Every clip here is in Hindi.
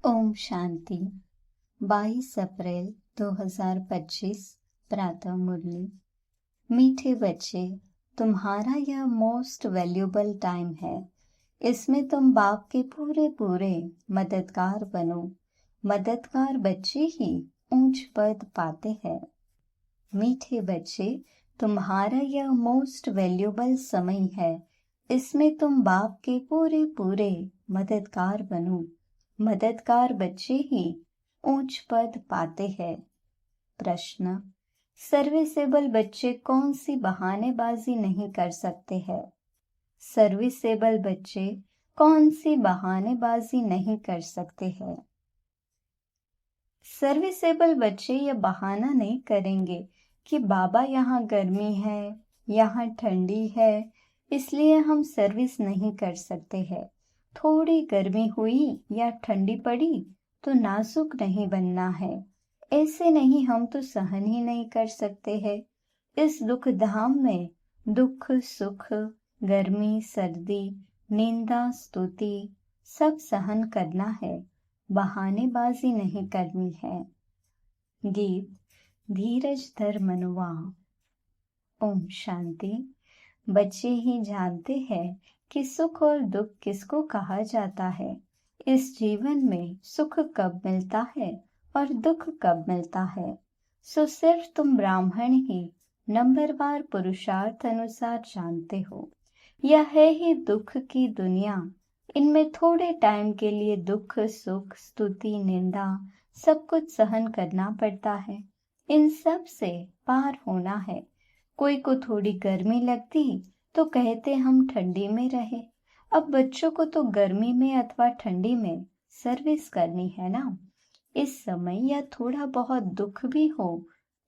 ओम शांति। 22 अप्रैल 2025 प्रातः मुरली। मीठे बच्चे, तुम्हारा यह मोस्ट वैल्यूबल टाइम है। इसमें तुम बाप के पूरे पूरे मददगार बनो। मददगार बच्चे ही ऊंच पद पाते हैं। मीठे बच्चे, तुम्हारा यह मोस्ट वैल्यूबल समय है। इसमें तुम बाप के पूरे पूरे मददगार बनो। मददगार बच्चे ही ऊंच पद पाते हैं। प्रश्न: सर्विसेबल बच्चे कौन सी बहानेबाजी नहीं कर सकते हैं? सर्विसेबल बच्चे कौन सी बहानेबाजी नहीं कर सकते हैं? सर्विसेबल बच्चे ये बहाना नहीं करेंगे कि बाबा यहाँ गर्मी है, यहाँ ठंडी है, इसलिए हम सर्विस नहीं कर सकते हैं। थोड़ी गर्मी हुई या ठंडी पड़ी तो नाजुक नहीं बनना है, ऐसे नहीं, हम तो सहन ही नहीं कर सकते हैं। इस दुख धाम में दुख सुख, गर्मी सर्दी, निंदा स्तुति सब सहन करना है, बहानेबाजी नहीं करनी है। गीत: धीरज धर मनुआ। ओम शांति। बच्चे ही जानते हैं कि सुख और दुख किसको कहा जाता है। इस जीवन में सुख कब मिलता है और दुख कब मिलता है, सो सिर्फ तुम ब्राह्मण ही नंबरवार पुरुषार्थ अनुसार जानते हो। यह है ही दुख की दुनिया। इनमें थोड़े टाइम के लिए दुख सुख स्तुति निंदा सब कुछ सहन करना पड़ता है। इन सब से पार होना है। कोई को थोड़ी गर्मी लगती तो कहते हम ठंडी में रहे। अब बच्चों को तो गर्मी में अथवा ठंडी में सर्विस करनी है ना। इस समय या थोड़ा बहुत दुख भी हो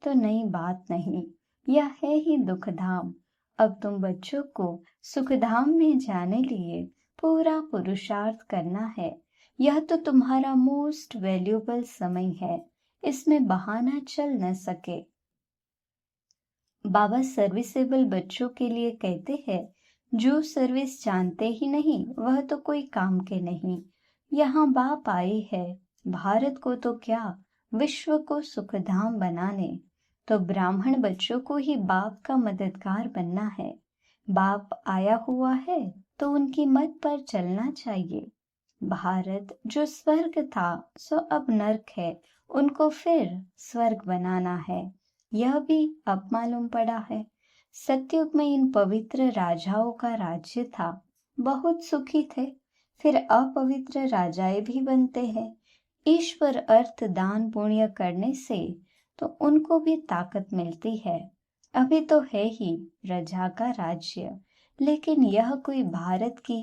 तो नई बात नहीं, यह है ही दुख धाम। अब तुम बच्चों को सुखधाम में जाने लिए पूरा पुरुषार्थ करना है। यह तो तुम्हारा मोस्ट वैल्यूबल समय है, इसमें बहाना चल न सके। बाबा सर्विसेबल बच्चों के लिए कहते हैं, जो सर्विस जानते ही नहीं वह तो कोई काम के नहीं। यहाँ बाप आए है भारत को तो क्या, विश्व को सुखधाम बनाने। तो ब्राह्मण बच्चों को ही बाप का मददगार बनना है। बाप आया हुआ है तो उनकी मत पर चलना चाहिए। भारत जो स्वर्ग था सो अब नर्क है, उनको फिर स्वर्ग बनाना है। यह भी अब मालूम पड़ा है। सतयुग में इन पवित्र राजाओं का राज्य था, बहुत सुखी थे। फिर अपवित्र राजाएं भी बनते हैं। ईश्वर अर्थ दान पुण्य करने से तो उनको भी ताकत मिलती है। अभी तो है ही प्रजा का राज्य, लेकिन यह कोई भारत की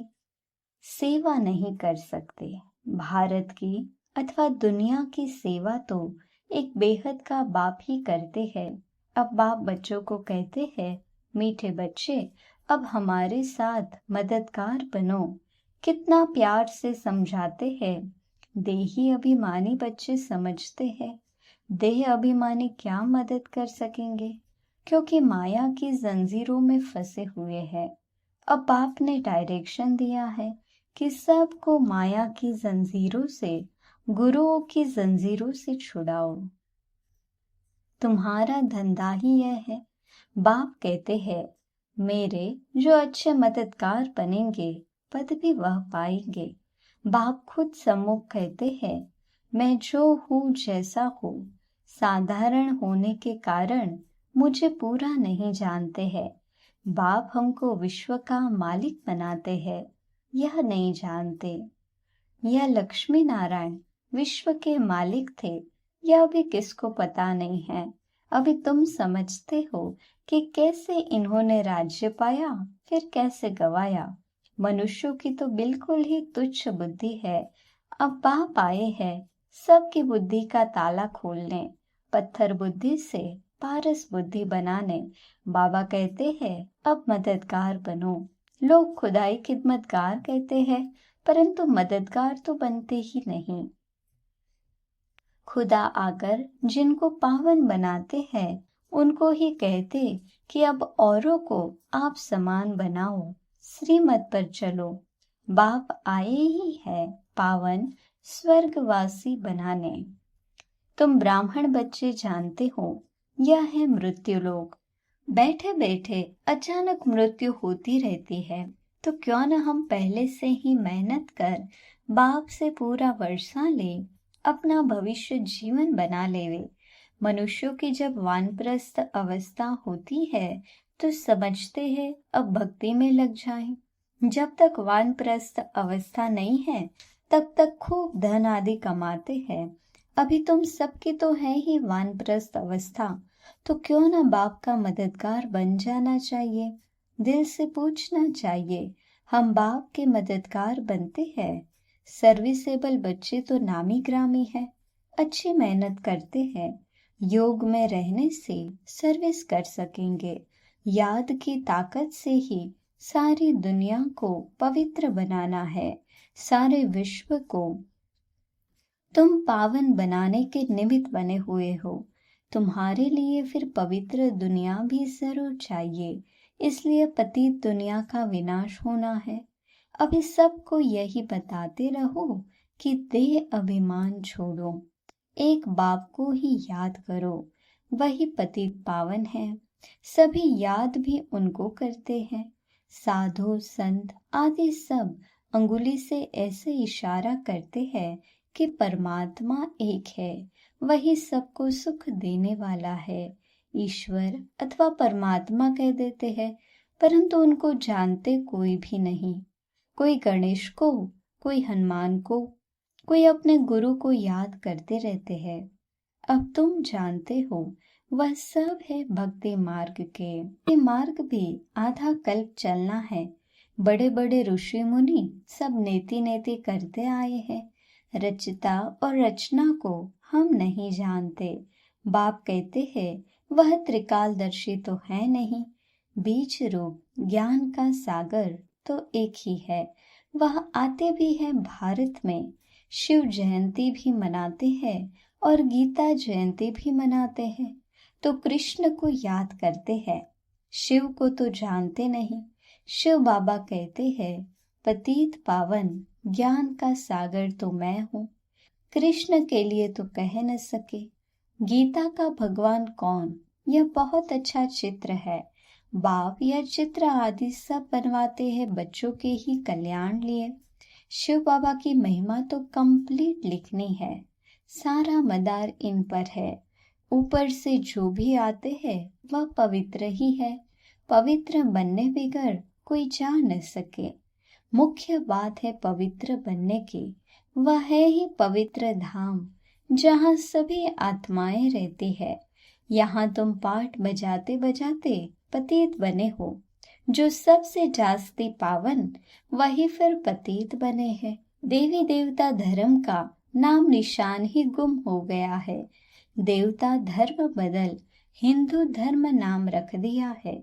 सेवा नहीं कर सकते। भारत की अथवा दुनिया की सेवा तो एक बेहद का बाप ही करते हैं। अब बाप बच्चों को कहते हैं, मीठे बच्चे अब हमारे साथ मददगार बनो। कितना प्यार से समझाते हैं। देही अभिमानी बच्चे समझते हैं, देह अभिमानी क्या मदद कर सकेंगे, क्योंकि माया की जंजीरों में फंसे हुए हैं। अब बाप ने डायरेक्शन दिया है कि सबको माया की जंजीरों से, गुरुओं की जंजीरों से छुड़ाओ। तुम्हारा धंधा ही यह है। बाप कहते हैं, मेरे जो अच्छे मददगार बनेंगे पद भी वह पाएंगे। बाप खुद सम्मुख कहते हैं, मैं जो हूँ जैसा हूँ, साधारण होने के कारण मुझे पूरा नहीं जानते हैं। बाप हमको विश्व का मालिक बनाते हैं, यह नहीं जानते। यह लक्ष्मी नारायण विश्व के मालिक थे, यह भी किसको पता नहीं है। अभी तुम समझते हो कि कैसे इन्होंने राज्य पाया, फिर कैसे गवाया। मनुष्यों की तो बिल्कुल ही तुच्छ बुद्धि है। अब बाप आए हैं सबकी बुद्धि का ताला खोलने, पत्थर बुद्धि से पारस बुद्धि बनाने। बाबा कहते हैं, अब मददगार बनो। लोग खुदाई खिदमतगार कहते हैं, परंतु मददगार तो बनते ही नहीं। खुदा आकर जिनको पावन बनाते हैं उनको ही कहते कि अब औरों को आप समान बनाओ, श्रीमत पर चलो। बाप आए ही है पावन स्वर्गवासी बनाने। तुम ब्राह्मण बच्चे जानते हो, यह है मृत्युलोक। बैठे बैठे अचानक मृत्यु होती रहती है, तो क्यों न हम पहले से ही मेहनत कर बाप से पूरा वर्षा ले, अपना भविष्य जीवन बना लेवे। मनुष्यों की जब वानप्रस्थ अवस्था होती है तो समझते हैं अब भक्ति में लग जाएं। जब तक वानप्रस्थ अवस्था नहीं है तब तक खूब धन आदि कमाते हैं। अभी तुम सबकी तो है ही वानप्रस्थ अवस्था, तो क्यों ना बाप का मददगार बन जाना चाहिए। दिल से पूछना चाहिए, हम बाप के मददगार बनते हैं। सर्विसेबल बच्चे तो नामी ग्रामी है, अच्छी मेहनत करते हैं। योग में रहने से सर्विस कर सकेंगे। याद की ताकत से ही सारी दुनिया को पवित्र बनाना है। सारे विश्व को तुम पावन बनाने के निमित्त बने हुए हो। तुम्हारे लिए फिर पवित्र दुनिया भी जरूर चाहिए, इसलिए पतित दुनिया का विनाश होना है। अभी सबको यही बताते रहो कि देह अभिमान छोड़ो, एक बाप को ही याद करो, वही पतित पावन है। सभी याद भी उनको करते हैं। साधु संत आदि सब अंगुली से ऐसे इशारा करते हैं कि परमात्मा एक है, वही सबको सुख देने वाला है। ईश्वर अथवा परमात्मा कह देते हैं, परंतु उनको जानते कोई भी नहीं। कोई गणेश को, कोई हनुमान को, कोई अपने गुरु को याद करते रहते हैं। अब तुम जानते हो वह सब है भक्ति मार्ग के। ये मार्ग भी आधा कल्प चलना है। बड़े बड़े ऋषि मुनि सब नेति नेति करते आए हैं। रचता और रचना को हम नहीं जानते। बाप कहते हैं वह त्रिकालदर्शी तो है नहीं। बीज रूप ज्ञान का सागर तो एक ही है। वह आते भी है भारत में। शिव जयंती भी मनाते हैं और गीता जयंती भी मनाते हैं, तो कृष्ण को याद करते हैं। शिव को तो जानते नहीं। शिव बाबा कहते हैं पतित पावन ज्ञान का सागर तो मैं हूँ। कृष्ण के लिए तो कह न सके। गीता का भगवान कौन, यह बहुत अच्छा चित्र है। बाप यह चित्र आदि सब बनवाते हैं बच्चों के ही कल्याण लिए। शिव बाबा की महिमा तो कंप्लीट लिखनी है। सारा मदार इन पर है। ऊपर से जो भी आते हैं वह पवित्र ही है। पवित्र बनने बगैर कोई जा न सके। मुख्य बात है पवित्र बनने की। वह है ही पवित्र धाम, जहाँ सभी आत्माएं रहती है। यहाँ तुम पाठ बजाते बजाते पतित बने हो। जो सबसे जास्ती पावन वही फिर पतित बने हैं। देवी देवता धर्म का नाम निशान ही गुम हो गया है। देवता धर्म बदल हिंदू धर्म नाम रख दिया है।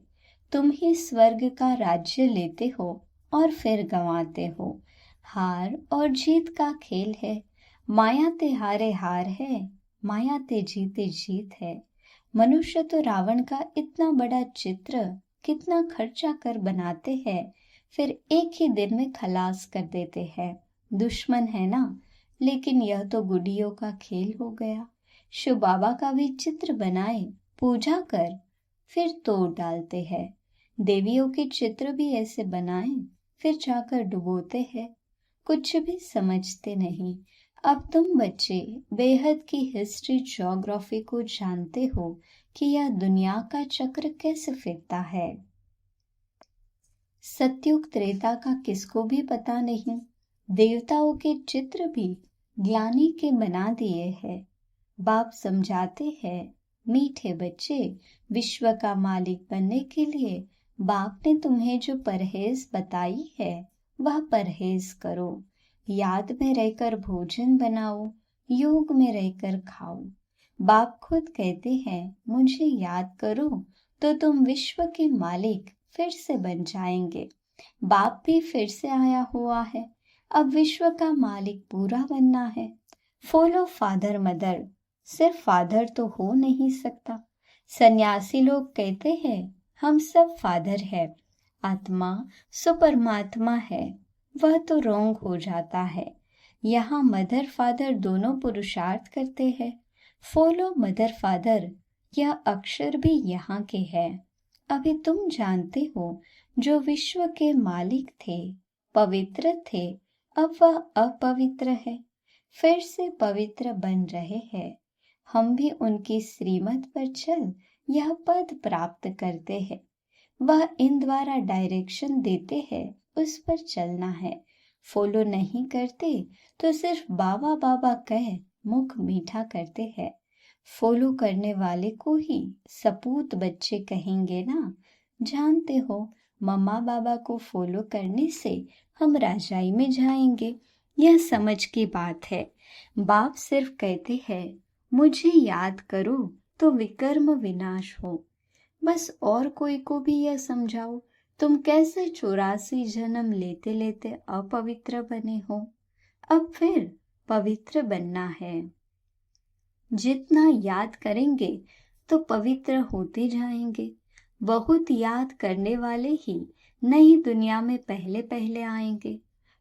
तुम ही स्वर्ग का राज्य लेते हो और फिर गंवाते हो। हार और जीत का खेल है। माया ते हारे हार है, माया ते जीते जीत है। मनुष्य तो रावण का इतना बड़ा चित्र कितना खर्चा कर बनाते हैं, फिर एक ही दिन में खलास कर देते हैं। दुश्मन है ना, लेकिन यह तो गुडियों का खेल हो गया। शिव बाबा का भी चित्र बनाए, पूजा कर, फिर तोड़ डालते हैं। देवियों के चित्र भी ऐसे बनाए, फिर जाकर डुबोते हैं। कुछ भी समझते नहीं। अब तुम बच्चे बेहद की हिस्ट्री ज्योग्राफी को जानते हो कि यह दुनिया का चक्र कैसे फिरता है। सतयुग त्रेता का किसको भी पता नहीं। देवताओं के चित्र भी ग्लानि के बना दिए हैं। बाप समझाते हैं, मीठे बच्चे, विश्व का मालिक बनने के लिए बाप ने तुम्हें जो परहेज बताई है वह परहेज करो। याद में रहकर भोजन बनाओ, योग में रहकर खाओ। बाप खुद कहते हैं मुझे याद करो तो तुम विश्व के मालिक फिर से बन जाएंगे। बाप भी फिर से आया हुआ है। अब विश्व का मालिक पूरा बनना है। Follow father mother. सिर्फ फादर तो हो नहीं सकता। सन्यासी लोग कहते हैं हम सब फादर है। आत्मा सुपरमात्मा है, वह तो रोंग हो जाता है। यहाँ मदर फादर दोनों पुरुषार्थ करते हैं। फॉलो मदर फादर, यह अक्षर भी यहाँ के हैं। अभी तुम जानते हो, जो विश्व के मालिक थे, पवित्र थे, अब वह अपवित्र है, फिर से पवित्र बन रहे हैं। हम भी उनकी श्रीमत पर चल यह पद प्राप्त करते हैं। वह इन द्वारा डायरेक्शन देते हैं, उस पर चलना है। फॉलो नहीं करते तो सिर्फ बाबा बाबा कह मुख मीठा करते हैं। फॉलो करने वाले को ही सपूत बच्चे कहेंगे ना। जानते हो, मम्मा बाबा को फॉलो करने से हम राजाई में जाएंगे, यह समझ की बात है। बाप सिर्फ कहते हैं मुझे याद करो तो विकर्म विनाश हो। बस और कोई को भी यह समझाओ, तुम कैसे 84 जन्म लेते लेते अपवित्र बने हो। अब फिर पवित्र बनना है। जितना याद करेंगे तो पवित्र होते जाएंगे। बहुत याद करने वाले ही नई दुनिया में पहले पहले आएंगे।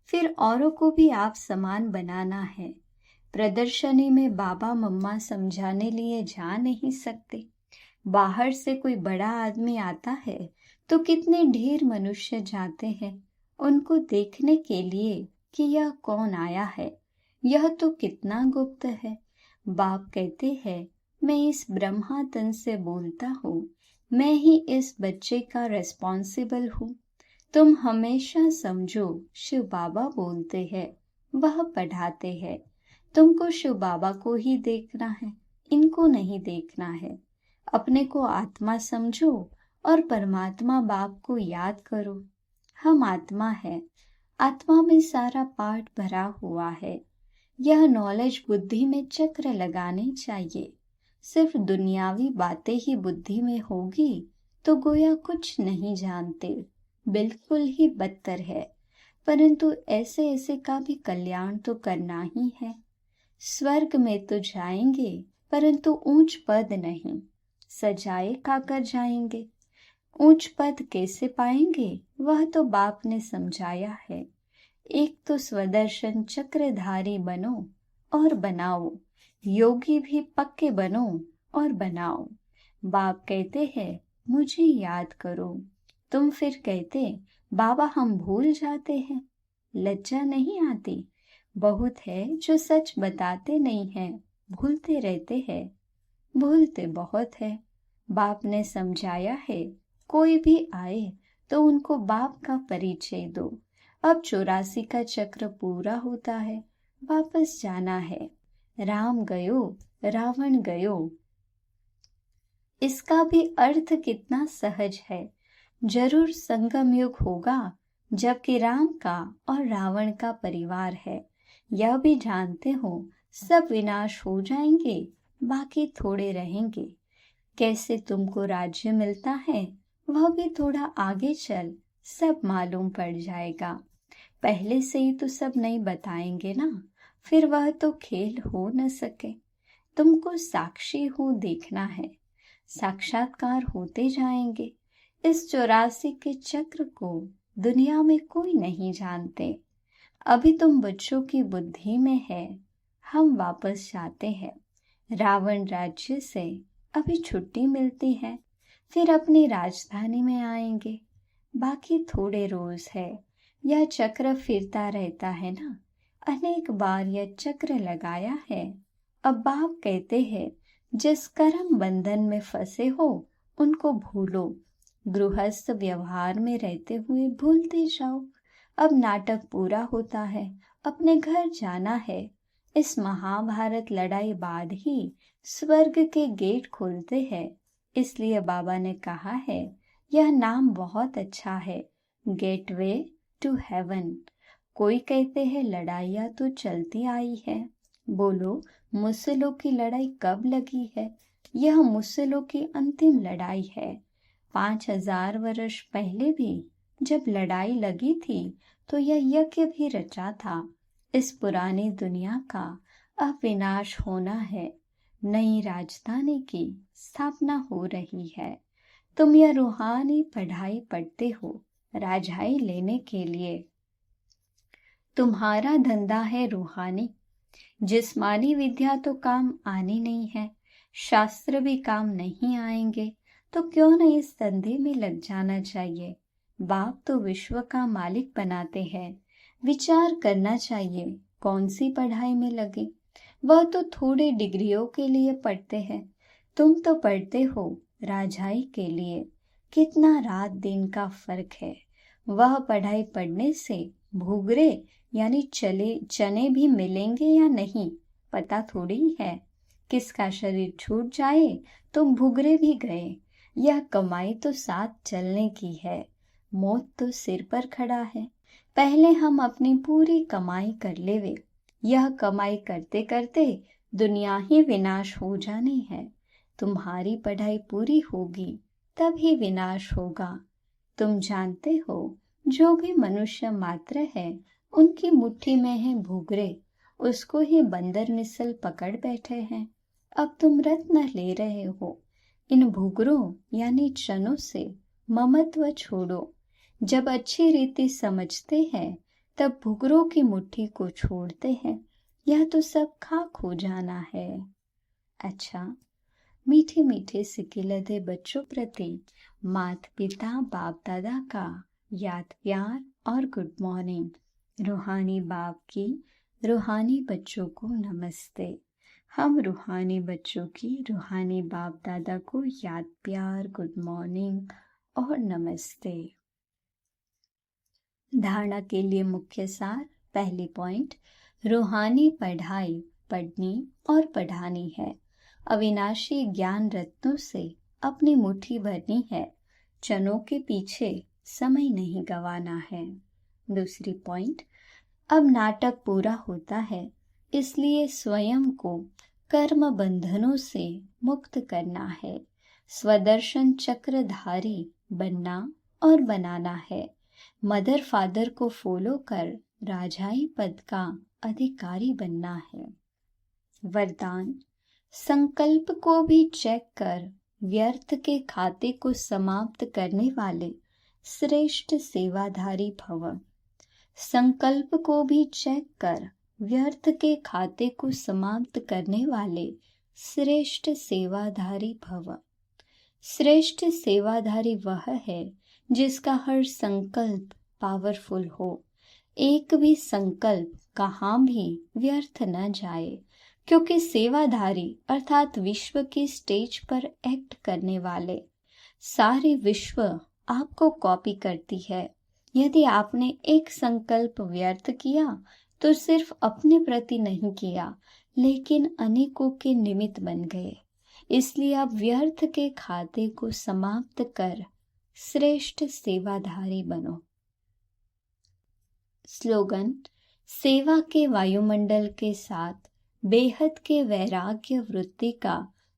फिर औरों को भी आप समान बनाना है। प्रदर्शनी में बाबा मम्मा समझाने लिए जा नहीं सकते। बाहर से कोई बड़ा आदमी आता है तो कितने ढेर मनुष्य जाते हैं उनको देखने के लिए कि यह कौन आया है। यह तो कितना गुप्त है। बाप कहते हैं मैं इस ब्रह्मा तन से बोलता हूँ, मैं ही इस बच्चे का रिस्पॉन्सिबल हूँ। तुम हमेशा समझो शिव बाबा बोलते हैं, वह पढ़ाते हैं। तुमको शिव बाबा को ही देखना है, इनको नहीं देखना है। अपने को आत्मा समझो और परमात्मा बाप को याद करो। हम आत्मा है, आत्मा में सारा पाठ भरा हुआ है। यह नॉलेज बुद्धि में चक्र लगाने चाहिए। सिर्फ दुनियावी बातें ही बुद्धि में होगी तो गोया कुछ नहीं जानते, बिल्कुल ही बदतर है। परंतु ऐसे ऐसे का भी कल्याण तो करना ही है। स्वर्ग में तो जाएंगे परंतु ऊंच पद नहीं, सजाए खाकर जाएंगे। ऊंच पद कैसे पाएंगे वह तो बाप ने समझाया है। एक तो स्वदर्शन चक्रधारी बनो और बनाओ, योगी भी पक्के बनो और बनाओ। बाप कहते हैं मुझे याद करो, तुम फिर कहते बाबा हम भूल जाते हैं। लज्जा नहीं आती? बहुत है जो सच बताते नहीं हैं, भूलते रहते हैं। भूलते बहुत है। बाप ने समझाया है कोई भी आए तो उनको बाप का परिचय दो। अब 84 का चक्र पूरा होता है, वापस जाना है। राम गयो रावण गयो, इसका भी अर्थ कितना सहज है। जरूर संगम युग होगा जबकि राम का और रावण का परिवार है। यह भी जानते हो सब विनाश हो जाएंगे, बाकी थोड़े रहेंगे। कैसे तुमको राज्य मिलता है वह भी थोड़ा आगे चल सब मालूम पड़ जाएगा। पहले से ही तो सब नहीं बताएंगे ना, फिर वह तो खेल हो न सके। तुमको साक्षी हो देखना है, साक्षात्कार होते जाएंगे। इस 84 के चक्र को दुनिया में कोई नहीं जानते। अभी तुम बच्चों की बुद्धि में है। हम वापस जाते हैं। रावण राज्य से अभी छुट्टी मिलती है, फिर अपनी राजधानी में आएंगे। बाकी थोड़े रोज है। यह चक्र फिरता रहता है ना, अनेक बार यह चक्र लगाया है। अब बाप कहते हैं जिस कर्म बंधन में फंसे हो उनको भूलो। गृहस्थ व्यवहार में रहते हुए भूलते जाओ। अब नाटक पूरा होता है, अपने घर जाना है। इस महाभारत लड़ाई बाद ही स्वर्ग के गेट खुलते हैं। इसलिए बाबा ने कहा है यह नाम बहुत अच्छा है, गेटवे टू हेवन। कोई कहते हैं लड़ाइयाँ तो चलती आई है। बोलो मुसलों की लड़ाई कब लगी है? यह मुसलों की अंतिम लड़ाई है। 5000 वर्ष पहले भी जब लड़ाई लगी थी तो यह यज्ञ भी रचा था। इस पुरानी दुनिया का अब विनाश होना है, नई राजधानी की स्थापना हो रही है। तुम यह रूहानी पढ़ाई पढ़ते हो राजाई लेने के लिए। तुम्हारा धंधा है रूहानी, जिस्मानी विद्या तो काम आनी नहीं है, शास्त्र भी काम नहीं आएंगे, तो क्यों न इस धंधे में लग जाना चाहिए। बाप तो विश्व का मालिक बनाते हैं, विचार करना चाहिए कौन सी पढ़ाई में लगे। वह तो थोड़े डिग्रियों के लिए पढ़ते हैं, तुम तो पढ़ते हो राजाई के लिए। कितना रात दिन का फर्क है। वह पढ़ाई पढ़ने से भूगरे यानी चने भी मिलेंगे या नहीं पता थोड़ी है। किसका शरीर छूट जाए तो भूगरे भी गए। यह कमाई तो साथ चलने की है, मौत तो सिर पर खड़ा है। पहले हम अपनी पूरी कमाई कर लेवे। यह कमाई करते करते दुनिया ही विनाश हो जानी है। तुम्हारी पढ़ाई पूरी होगी तब ही विनाश होगा। तुम जानते हो जो भी मनुष्य मात्र है उनकी मुट्ठी में है भूगरे, उसको ही बंदर मिसल पकड़ बैठे हैं। अब तुम रत्न ले रहे हो। इन भूगरों यानी चनों से ममत्व छोड़ो। जब अच्छी रीति समझते हैं तब भूगरों की मुट्ठी को छोड़ते हैं। यह तो सब खाक हो जाना है। अच्छा, मीठे मीठे सिकिलधे बच्चों प्रति माता पिता बाप दादा का याद प्यार और गुड मॉर्निंग। रूहानी बाप की रूहानी बच्चों को नमस्ते। हम रूहानी बच्चों की रूहानी बाप दादा को याद प्यार गुड मॉर्निंग और नमस्ते। धारणा के लिए मुख्य सार। पहली पॉइंट, रूहानी पढ़ाई पढ़नी और पढ़ानी है। अविनाशी ज्ञान रत्नों से अपनी मुट्ठी भरनी है। चनों के पीछे समय नहीं गंवाना है। दूसरी पॉइंट, अब नाटक पूरा होता है, इसलिए स्वयं को कर्म बंधनों से मुक्त करना है। स्वदर्शन चक्रधारी बनना और बनाना है। मदर फादर को फॉलो कर राजाई पद का अधिकारी बनना है। वरदान, संकल्प को भी चेक कर व्यर्थ के खाते को समाप्त करने वाले श्रेष्ठ सेवाधारी भव। संकल्प को भी चेक कर व्यर्थ के खाते को समाप्त करने वाले श्रेष्ठ सेवाधारी भव। श्रेष्ठ सेवाधारी वह है जिसका हर संकल्प पावरफुल हो। एक भी संकल्प कहाँ भी व्यर्थ न जाए, क्योंकि सेवाधारी अर्थात विश्व की स्टेज पर एक्ट करने वाले सारे विश्व आपको कॉपी करती है। यदि आपने एक संकल्प व्यर्थ किया तो सिर्फ अपने प्रति नहीं किया, लेकिन अनेकों के निमित्त बन गए। इसलिए आप व्यर्थ के खाते को समाप्त कर श्रेष्ठ सेवाधारी बनो। स्लोगन, सेवा के वायुमंडल के साथ बेहद के वैराग्य वृत्ति का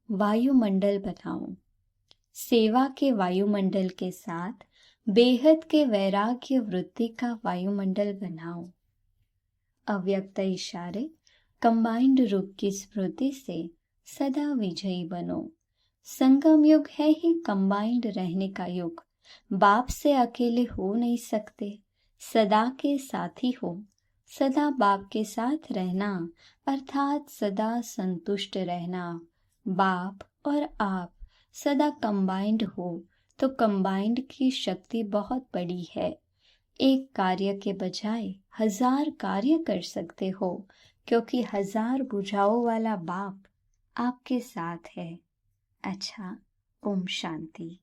वायुमंडल बनाओ। सेवा के वायुमंडल के साथ बेहद के वैराग्य वृत्ति का वायुमंडल बनाओ। अव्यक्त इशारे कंबाइंड रूप की स्मृति से सदा विजयी बनो। संगम युग है ही कंबाइंड रहने का युग। बाप से अकेले हो नहीं सकते, सदा के साथी हो। सदा बाप के साथ रहना अर्थात सदा संतुष्ट रहना। बाप और आप सदा कंबाइंड हो तो कंबाइंड की शक्ति बहुत बड़ी है। एक कार्य के बजाय 1000 कार्य कर सकते हो, क्योंकि 1000 भुजाओं वाला बाप आपके साथ है। अच्छा, ओम शांति।